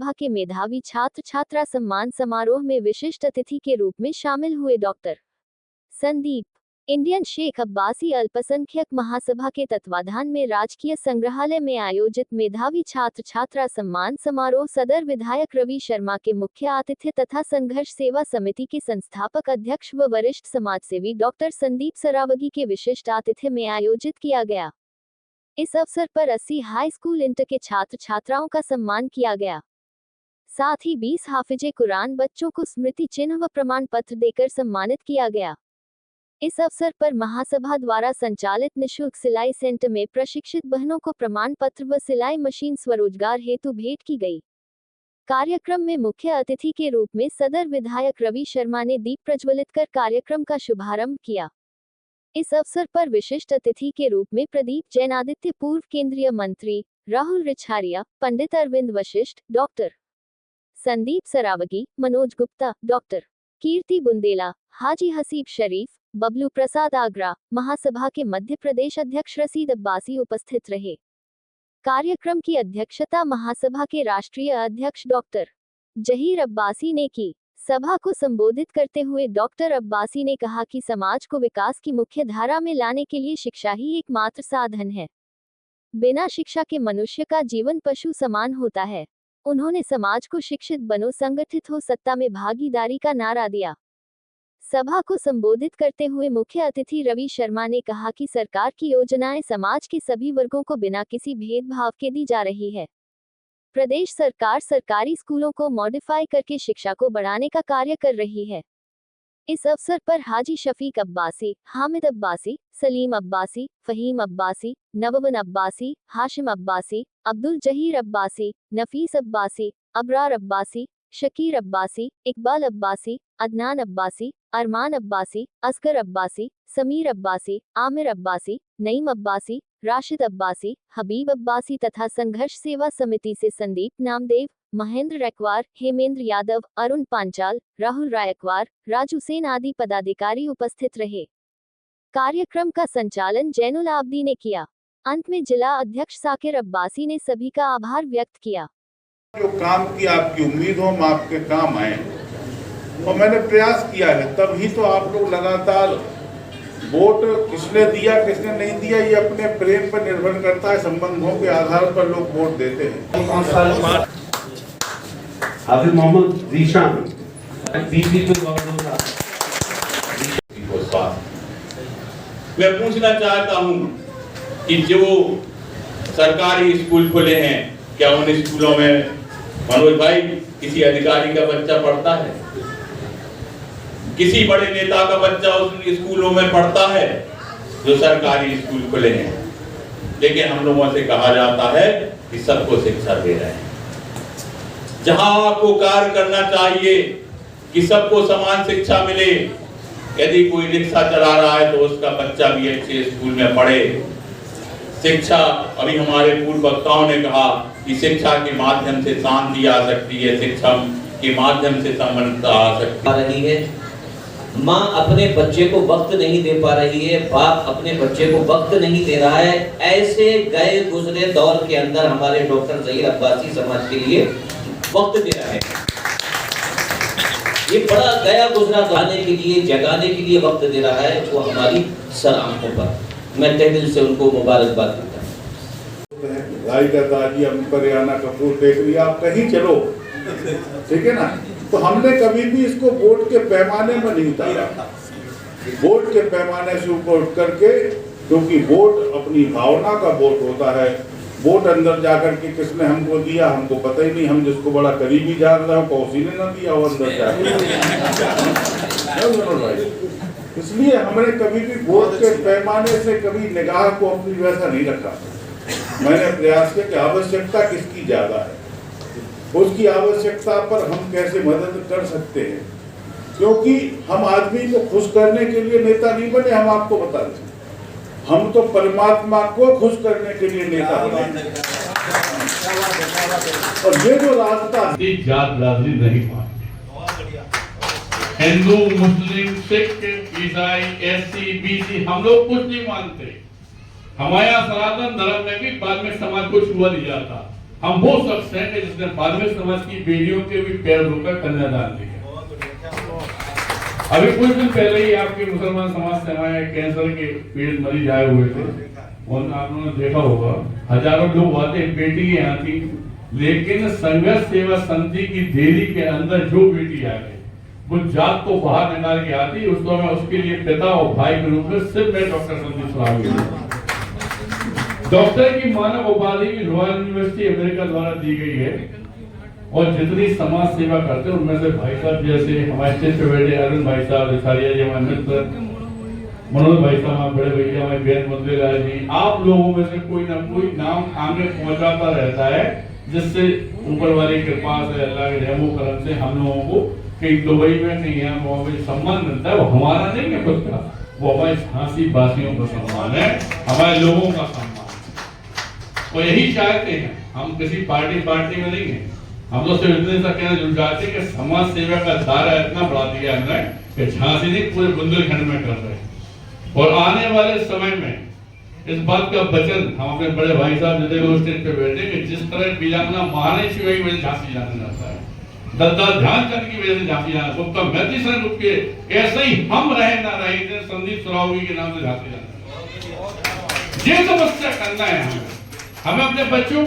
महासभा के मेधावी छात्र छात्रा सम्मान समारोह में विशिष्ट अतिथि के रूप में शामिल हुए डॉक्टर संदीप। इंडियन शेख अब्बासी अल्पसंख्यक महासभा के तत्वाधान में राजकीय संग्रहालय में आयोजित मेधावी छात्र छात्रा सम्मान समारोह सदर विधायक रवि शर्मा के मुख्य आतिथ्य तथा संघर्ष सेवा समिति के संस्थापक अध्यक्ष व वरिष्ठ समाजसेवी डॉक्टर संदीप सरावगी के विशिष्ट आतिथ्य में आयोजित किया गया। इस अवसर पर 80 हाई स्कूल इंटर के छात्र छात्राओं का सम्मान किया गया। साथ ही 20 हाफिजे कुरान बच्चों को स्मृति चिन्ह व प्रमाण पत्र देकर सम्मानित किया गया। इस अवसर पर महासभा द्वारा संचालित निःशुल्क सिलाई सेंटर में प्रशिक्षित बहनों को प्रमाण पत्र व सिलाई मशीन स्वरोजगार हेतु भेंट की गई। कार्यक्रम में मुख्य अतिथि के रूप में सदर विधायक रवि शर्मा ने दीप प्रज्वलित कर कार्यक्रम का शुभारंभ किया। इस अवसर पर विशिष्ट अतिथि के रूप में प्रदीप जैन आदित्य पूर्व केंद्रीय मंत्री, राहुल रिछारिया, पंडित अरविंद वशिष्ठ, डॉक्टर संदीप सरावगी, मनोज गुप्ता, डॉक्टर कीर्ति बुंदेला, हाजी हसीब शरीफ, बबलू प्रसाद आगरा, महासभा के मध्य प्रदेश अध्यक्ष रशीद अब्बासी उपस्थित रहे। कार्यक्रम की अध्यक्षता महासभा के राष्ट्रीय अध्यक्ष डॉक्टर जहीर अब्बासी ने की। सभा को संबोधित करते हुए डॉक्टर अब्बासी ने कहा कि समाज को विकास की मुख्य धारा में लाने के लिए शिक्षा ही एकमात्र साधन है। बिना शिक्षा के मनुष्य का जीवन पशु समान होता है। उन्होंने समाज को शिक्षित बनो, संगठित हो, सत्ता में भागीदारी का नारा दिया। सभा को संबोधित करते हुए मुख्य अतिथि रवि शर्मा ने कहा कि सरकार की योजनाएं समाज के सभी वर्गों को बिना किसी भेदभाव के दी जा रही है। प्रदेश सरकार सरकारी स्कूलों को मॉडिफाई करके शिक्षा को बढ़ाने का कार्य कर रही है। इस अवसर पर हाजी शफीक अब्बासी, हामिद अब्बासी, सलीम अब्बासी, फहीम अब्बासी, नववन अब्बासी, हाशिम अब्बासी, अब्दुल जहीर अब्बासी, नफीस अब्बासी, अबरार अब्बासी, शकीर अब्बासी, इकबाल अब्बासी, अदनान अब्बासी, अरमान अब्बासी, असगर अब्बासी, समीर अब्बासी, आमिर अब्बासी, नईम अब्बासी, राशिद अब्बासी, हबीब अब्बासी तथा संघर्ष सेवा समिति से संदीप नामदेव, महेंद्र रैकवार, हेमेंद्र यादव, अरुण पांचाल, राहुल रायकवार, राजू सेन आदि पदाधिकारी उपस्थित रहे। कार्यक्रम का संचालन जैनुल आबदी ने किया। अंत में जिला अध्यक्ष साकिर अब्बासी ने सभी का आभार व्यक्त किया। जो काम की आपकी उम्मीद हो, हम आपके काम आए और मैंने प्रयास किया है, तभी तो आप लोग लगातार वोट किसने दिया किसने नहीं दिया ये अपने प्रेम पर निर्भर करता है, संबंधों के आधार पर लोग वोट देते हैं। हाफिज मोहम्मद जीशान मैं पूछना चाहता हूं कि जो सरकारी स्कूल खुले हैं, क्या उन स्कूलों में मनोज भाई किसी अधिकारी का बच्चा पढ़ता है? किसी बड़े नेता का बच्चा उस स्कूलों में पढ़ता है जो सरकारी स्कूल खुले हैं? लेकिन हम लोगों से कहा जाता है कि सबको शिक्षा दे रहे हैं। जहां आपको कार्य करना चाहिए कि सबको समान शिक्षा मिले, यदि कोई रिक्शा चला रहा है तो उसका बच्चा भी अच्छे स्कूल में पढ़े। शिक्षा, अभी हमारे पूर्व वक्ताओं ने कहा कि शिक्षा के माध्यम से शांति आ सकती है, शिक्षा के माध्यम से समानता आ सकती है। माँ अपने बच्चे को वक्त नहीं दे पा रही है, बाप अपने बच्चे को वक्त नहीं दे रहा है। ऐसे गए गुजरे दौर के अंदर हमारे डॉक्टर जहीर अब्बासी समाज के लिए वक्त दे रहे हैं। ये बड़ा गया गुजरा गाने के लिए, जगाने के लिए वक्त दे रहा है, वो हमारी सर आंखों पर। मैं तहे दिल से उनको मुबारकबाद देता हूँ। गायिका ताजिया परियाना कपूर देख लिया, आप कहीं चलो, ठीक है ना। तो हमने कभी भी इसको वोट के पैमाने में नहीं उतारा। वोट के पैमाने से ऊपर उठ करके, क्योंकि वोट अपनी भावना का वोट होता है। वोट अंदर जाकर के किसने हमको दिया हमको पता ही नहीं। हम जिसको बड़ा करीबी जान रहे हो उसी ने ना दिया वो अंदर जाकर। इसलिए हमने कभी भी वोट के पैमाने से कभी निगाह को अपनी वैसा नहीं रखा। मैंने प्रयास किया कि आवश्यकता किसकी ज्यादा है, उसकी आवश्यकता पर हम कैसे मदद कर सकते हैं। क्योंकि हम आदमी को खुश करने के लिए नेता नहीं बने, हम आपको बता दें, हम तो परमात्मा को खुश करने के लिए नेता बने। और ये जो रास्ता जात बिरादरी नहीं मानते, हिंदू मुस्लिम सिख ईसाई एससी बीसी हम लोग कुछ नहीं मानते। हमारे यहाँ सनातन धर्म में भी बाद में समाज को छुआ नहीं जाता। हम वो शख्स हैं कि जिसने बाल्मीकि समाज की बेटियों के भी पैर धोकर कन्यादान दिया। अभी कुछ दिन पहले ही आपके मुसलमान समाज से हमारे कैंसर के पीड़ित मरीज आए हुए थे, और आप लोगों ने देखा होगा हजारों लोग आते, बेटी यहाँ थी, लेकिन संघर्ष सेवा समिति की देरी के अंदर जो बेटी आ गई वो जात को बाहर निकाल के आती, उसको मैं उसके लिए पिता और भाई के रूप में सिर्फ मैं डॉक्टर संदीप सरावगी डॉक्टर की मानव उपाधि भी रॉयल यूनिवर्सिटी अमेरिका द्वारा दी गई है। और जितनी समाज सेवा करते हैं उनमें से भाई साहब जैसे हमारे स्टेज पे बैठे अरुण भाई साहब, रिसारिया जी हमारे मित्र, मनोज भाई साहब हमारे बड़े भैया, हमारे बेन मंदिर जी, आप लोगों में से कोई ना कोई नाम आगे पहुंचाता रहता है, जिससे ऊपर वाली कृपा से, अल्लाह के रहमो करम से हम लोगों को कहीं दुबई में कहीं यहाँ वहाँ पे सम्मान मिलता है। वो हमारा नहीं है खुद का, वो हमारे झांसी वासियों का सम्मान है, हमारे लोगों का सम्मान। और यही चाहते हैं, हम किसी पार्टी में नहीं है, हम लोग सिर्फ इतने सा कहना जुड़ जाते हैं कि समाज सेवा का दायरा इतना बढ़ा दिया हमने कि झांसी नहीं पूरे बुंदेलखंड में कर रहे हैं। और आने वाले समय में इस बात का वचन हम अपने बड़े भाई साहब जितने स्टेज पे बैठे कि जिस तरह वीरांगना महारानी शिवाई की वजह से झांसी जाना जाता है, दद्दा ध्यानचंद की वजह से झांसी जाना, गुप्ता मैत्री सन रुक के ऐसे ही हम रहे ना रहे संदीप सरावगी के नाम से झांसी जाना। ये समस्या करना है हमें अपने बच्चों को